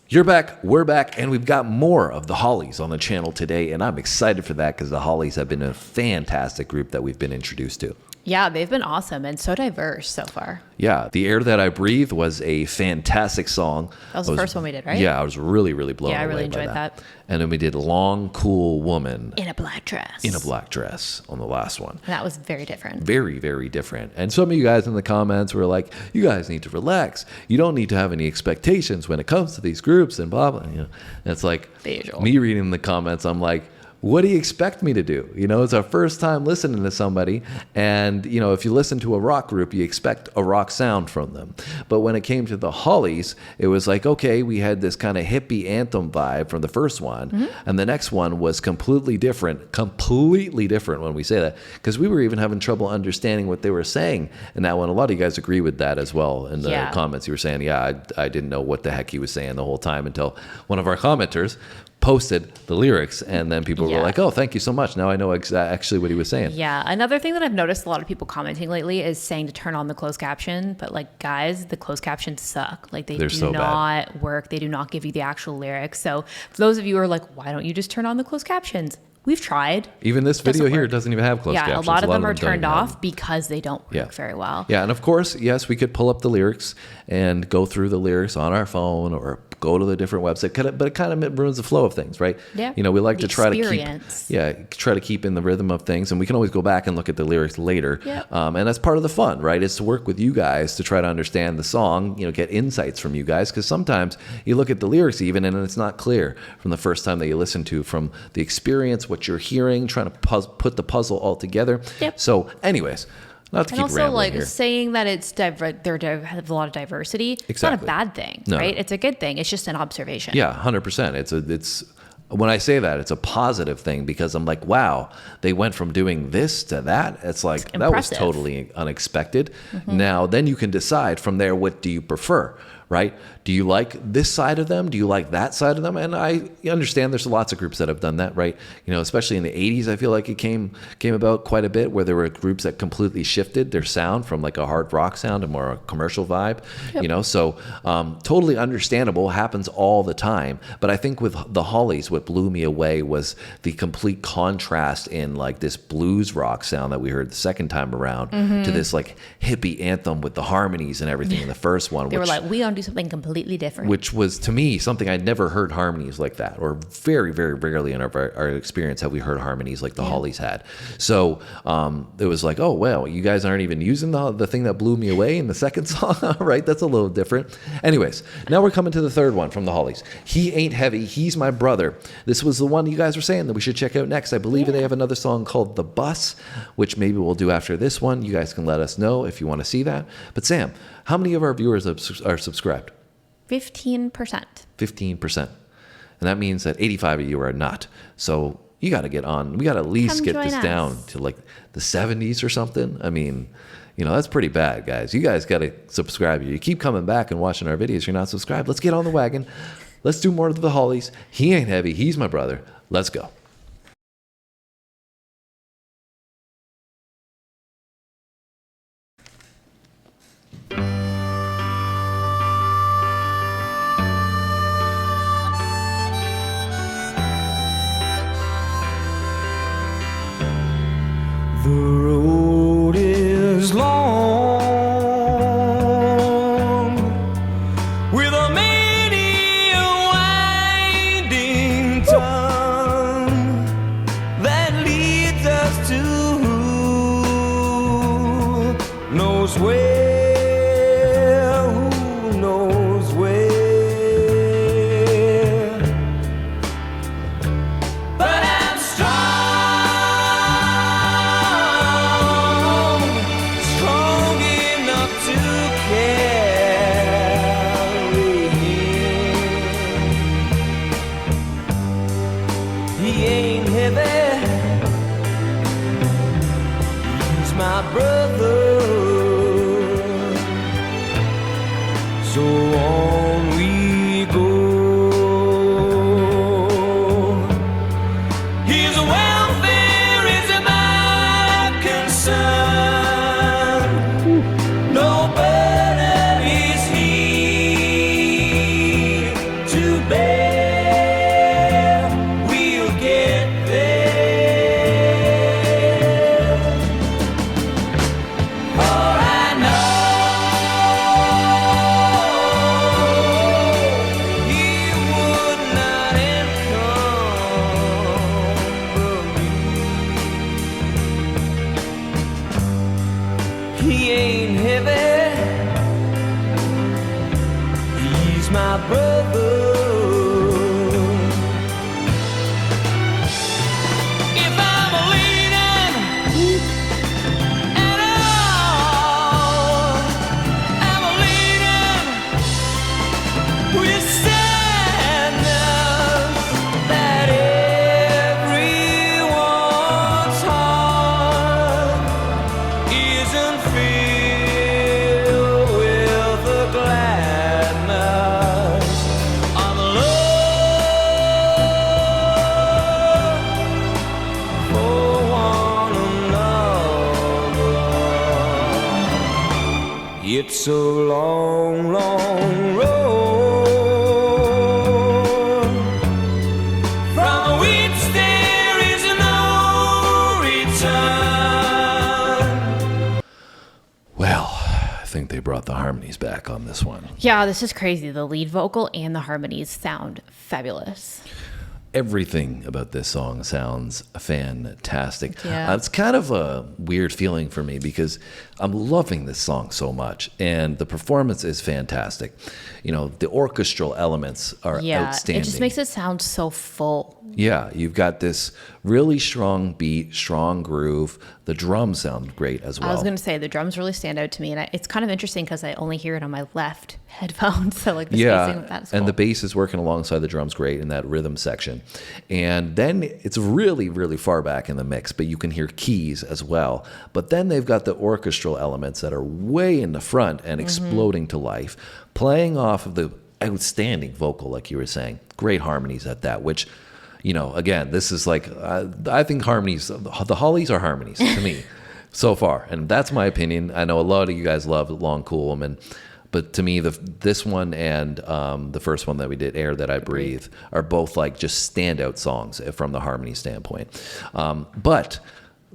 You're back, we're back, and we've got more of the Hollies on the channel today, and I'm excited for that because the Hollies have been a fantastic group that we've been introduced to. Yeah, they've been awesome and so diverse so far. Yeah, The Air That I Breathe was a fantastic song. That was the first one we did, right? Yeah, I was really, really blown away by that. Yeah, I really enjoyed that. And then we did Long, Cool Woman. In a black dress. In a black dress on the last one. And that was very different. Very, very different. And some of you guys in the comments were like, you guys need to relax. You don't need to have any expectations when it comes to these groups and blah, blah. You know, and it's like me reading the comments, I'm like, what do you expect me to do? You know, it's our first time listening to somebody. And, you know, if you listen to a rock group, you expect a rock sound from them. But when it came to the Hollies, it was like, okay, we had this kind of hippie anthem vibe from the first one. Mm-hmm. And the next one was completely different when we say that. Because we were even having trouble understanding what they were saying. And that one, a lot of you guys agree with that as well in the comments. You were saying, yeah, I didn't know what the heck he was saying the whole time until one of our commenters posted the lyrics, and then people were like, oh, thank you so much. Now I know actually what he was saying. Yeah. Another thing that I've noticed a lot of people commenting lately is saying to turn on the closed caption. But like, guys, the closed captions suck. Like they're do not work. They do not give you the actual lyrics. So for those of you who are like, why don't you just turn on the closed captions? We've tried. Even this video here doesn't even have closed captions. Yeah, a lot of them are turned off because they don't work very well. Yeah, and of course, yes, we could pull up the lyrics and go through the lyrics on our phone or go to the different website, but it kind of ruins the flow of things, right? Yeah. You know, we like to try to keep in the rhythm of things, and we can always go back and look at the lyrics later. Yep. And that's part of the fun, right? Is to work with you guys to try to understand the song, you know, get insights from you guys, because sometimes you look at the lyrics even and it's not clear from the first time that you listen to, from the experience, what you're hearing, trying to put the puzzle all together. Yep. So anyways, not to keep also, rambling like here. Saying that it's have a lot of diversity. It's not a bad thing, right? It's a good thing. It's just an observation. Yeah, 100%. It's when I say that, it's a positive thing, because I'm like, wow, they went from doing this to that. It's like, that was totally unexpected. Mm-hmm. Now, then you can decide from there, what do you prefer, right? Do you like this side of them? Do you like that side of them? And I understand there's lots of groups that have done that, right? You know, especially in the 80s, I feel like it came about quite a bit, where there were groups that completely shifted their sound from like a hard rock sound to more a commercial vibe, you know? So totally understandable, happens all the time. But I think with the Hollies, what blew me away was the complete contrast in like this blues rock sound that we heard the second time around to this like hippie anthem with the harmonies and everything in the first one. They were like, we don't do something completely different. Which was, to me, something I'd never heard harmonies like that, or very, very rarely in our experience have we heard harmonies like the Hollies had. So it was like, oh, well, you guys aren't even using the thing that blew me away in the second song, right? That's a little different. Anyways, now we're coming to the third one from the Hollies. He Ain't Heavy, He's My Brother. This was the one you guys were saying that we should check out next. I believe they have another song called The Bus, which maybe we'll do after this one. You guys can let us know if you want to see that. But Sam, how many of our viewers are subscribed? 15%. 15%. And that means that 85 of you are not. So you got to get on. We got to at least get this down to like the 70s or something. I mean, you know, that's pretty bad, guys. You guys got to subscribe. You keep coming back and watching our videos. You're not subscribed. Let's get on the wagon. Let's do more of the Hollies. He Ain't Heavy. He's My Brother. Let's go. The road is long, with a many winding turns. He's my brother. If I'm leaning at all, I'm leaning with sadness that everyone's heart isn't filled with the gladness of love for one another. It's a long, long road from which there is no return. Well, I think they brought the harmonies back on this one. Yeah, this is crazy. The lead vocal and the harmonies sound fabulous. Everything about this song sounds fantastic. Yeah. It's kind of a weird feeling for me because I'm loving this song so much, and the performance is fantastic. You know, the orchestral elements are outstanding. It just makes it sound so full. Yeah, you've got this really strong beat, strong groove. The drums sound great as well. I was going to say the drums really stand out to me, and it's kind of interesting because I only hear it on my left headphone. So like the spacing with that is cool. And the bass is working alongside the drums great in that rhythm section. And then it's really, really far back in the mix, but you can hear keys as well. But then they've got the orchestral elements that are way in the front and exploding to life, playing off of the outstanding vocal, like you were saying. Great harmonies at that, which, you know, again, this is like, I think harmonies, the Hollies are harmonies to me so far. And that's my opinion. I know a lot of you guys love Long Cool Woman, but to me, this one and the first one that we did, Air That I Breathe, are both like just standout songs from the harmony standpoint. But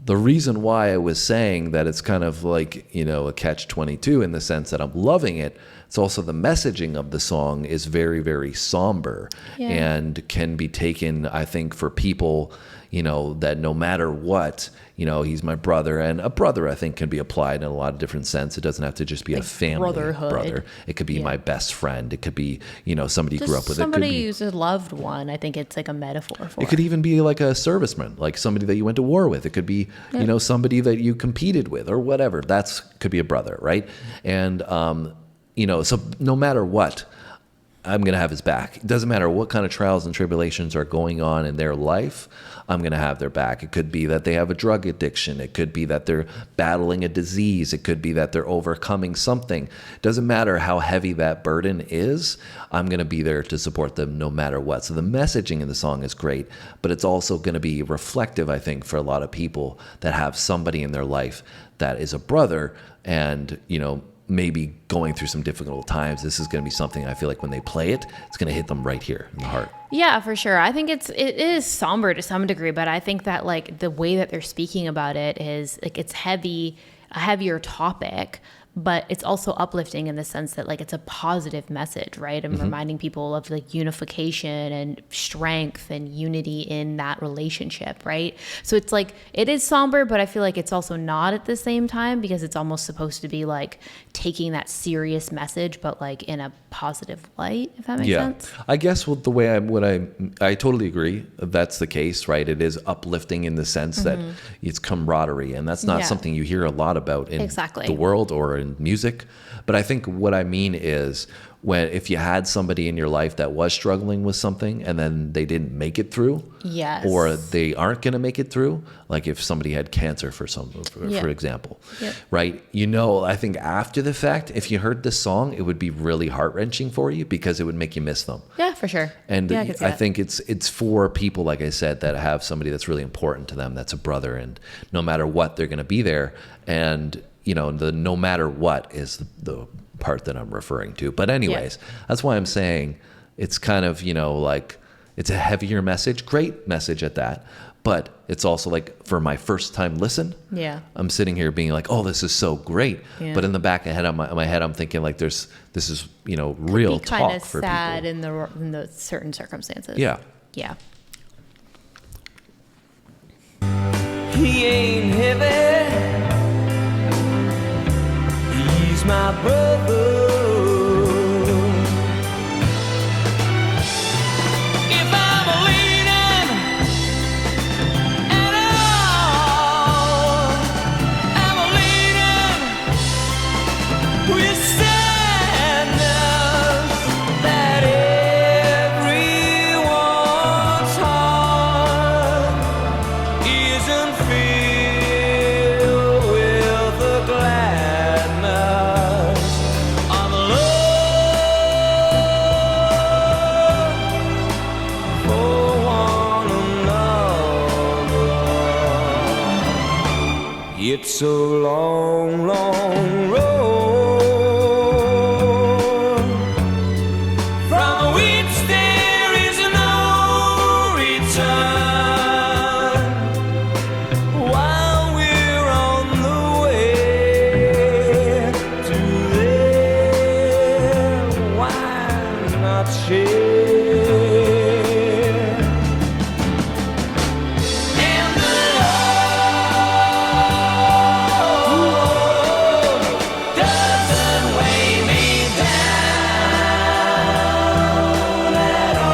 the reason why I was saying that it's kind of like, you know, a catch-22 in the sense that I'm loving it, it's also the messaging of the song is very, very somber and can be taken, I think, for people, you know, that no matter what, you know, he's my brother. And a brother, I think, can be applied in a lot of different sense. It doesn't have to just be like a family brother. It could be my best friend. It could be, you know, somebody you grew up with. Somebody who's a loved one. I think it's like a metaphor for it. Could even be like a serviceman, like somebody that you went to war with. It could be, you know, somebody that you competed with or whatever. Could be a brother, right? And, you know, so no matter what, I'm going to have his back. It doesn't matter what kind of trials and tribulations are going on in their life, I'm going to have their back. It could be that they have a drug addiction. It could be that they're battling a disease. It could be that they're overcoming something. It doesn't matter how heavy that burden is, I'm going to be there to support them no matter what. So the messaging in the song is great, but it's also going to be reflective, I think, for a lot of people that have somebody in their life that is a brother and, you know, maybe going through some difficult times. This is going to be something I feel like when they play it, it's going to hit them right here in the heart. Yeah, for sure. I think it is somber to some degree, but I think that like the way that they're speaking about it is like it's a heavier topic, but it's also uplifting in the sense that like it's a positive message, right? And reminding people of like unification and strength and unity in that relationship, right? So it's like it is somber, but I feel like it's also not at the same time because it's almost supposed to be like taking that serious message, but like in a positive light, if that makes sense. I guess the way I totally agree. That's the case, right? It is uplifting in the sense that it's camaraderie, and that's not something you hear a lot about in the world or in music. But I think what I mean is if you had somebody in your life that was struggling with something and then they didn't make it through, or they aren't going to make it through, like if somebody had cancer for example, right? You know, I think after the fact, if you heard this song, it would be really heart-wrenching for you because it would make you miss them. Yeah, for sure. And I think it's for people, like I said, that have somebody that's really important to them, that's a brother, and no matter what, they're going to be there. And you know, the no matter what is the part that I'm referring to. But anyways, that's why I'm saying it's kind of, you know, like it's a heavier message, great message at that. But it's also like for my first time listen, I'm sitting here being like, oh, this is so great. But in the back of my head, I'm thinking like this is, you know, real talk for people. Sad in the certain circumstances. Yeah. He ain't heavy. He's my brother. so long, long road from which there is no return. While we're on the way to there, why not share? And the Lord doesn't weigh me down at all.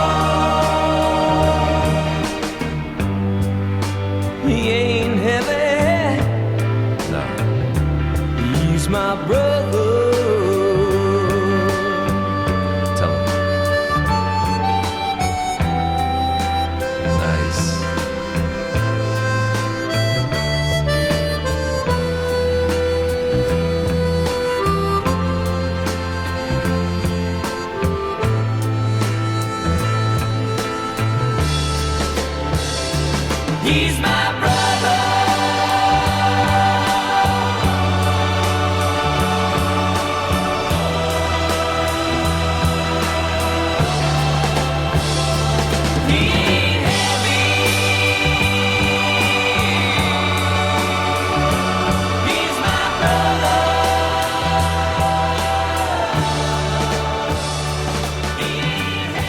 He ain't heavy, No. he's my brother. Tell him. Nice. He's my brother. He ain't heavy. He's my brother. He ain't heavy.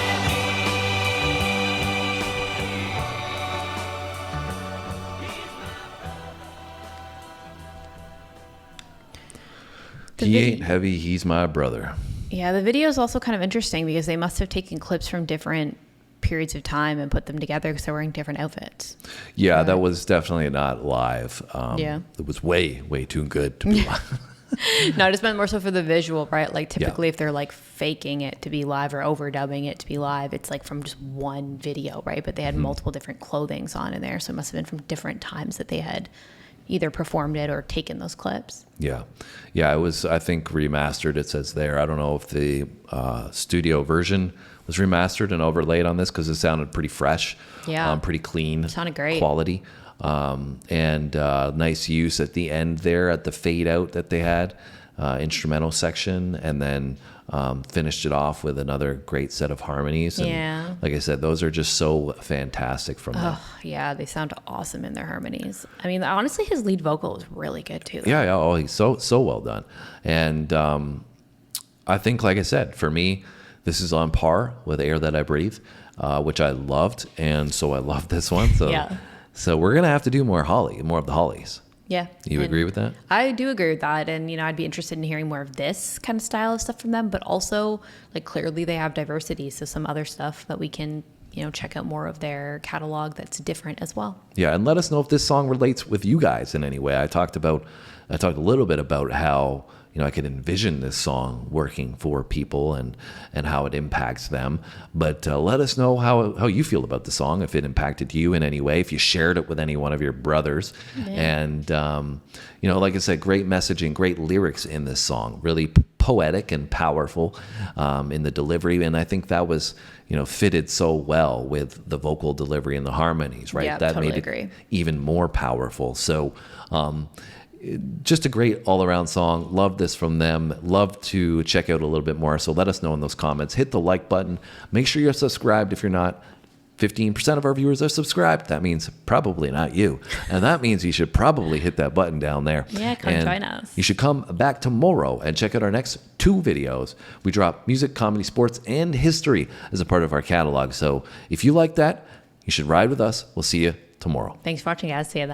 He ain't heavy, he's my brother. Yeah, the video is also kind of interesting because they must have taken clips from different periods of time and put them together because they're wearing different outfits. Yeah, that was definitely not live. Yeah. It was way, way too good to be live. No, I just meant more so for the visual, right? Like typically Yeah. if they're like faking it to be live or overdubbing it to be live, it's like from just one video, right? But they had multiple different clothings on in there. So it must have been from different times that they had either performed it or taken those clips. Yeah. Yeah, it was, I think, remastered, it says there. I don't know if the studio version was remastered and overlaid on this because it sounded pretty fresh. Yeah. Pretty clean. Sounded great. Quality. And nice use at the end there at the fade out that they had, instrumental section, and then finished it off with another great set of harmonies. And Yeah. like I said, those are just so fantastic from them. Oh, yeah, they sound awesome in their harmonies. I mean, honestly, his lead vocal is really good too. Yeah, yeah. Oh, he's so well done. And I think, like I said, for me, this is on par with Air That I Breathe, which I loved. And so I love this one. So, Yeah. So we're going to have to do more of the Hollies. Yeah. You and agree with that? I do agree with that. And, you know, I'd be interested in hearing more of this kind of style of stuff from them, but also like clearly they have diversity. So some other stuff that we can, you know, check out more of their catalog that's different as well. Yeah. And let us know if this song relates with you guys in any way. I talked a little bit about how, you know, I could envision this song working for people and how it impacts them. But let us know how you feel about the song, if it impacted you in any way, if you shared it with any one of your brothers. Yeah. And, you know, like I said, great messaging, great lyrics in this song, really poetic and powerful in the delivery. And I think that was, you know, fitted so well with the vocal delivery and the harmonies, right? Yeah, that totally made agree. it even more powerful. So, just a great all-around song. Love this from them. Love to check out a little bit more. So let us know in those comments. Hit the like button. Make sure you're subscribed if you're not. 15% of our viewers are subscribed. That means probably not you. And that means you should probably hit that button down there. Yeah, come and join us. You should come back tomorrow and check out our next 2 videos. We drop music, comedy, sports, and history as a part of our catalog. So if you like that, you should ride with us. We'll see you tomorrow. Thanks for watching, guys. See you then.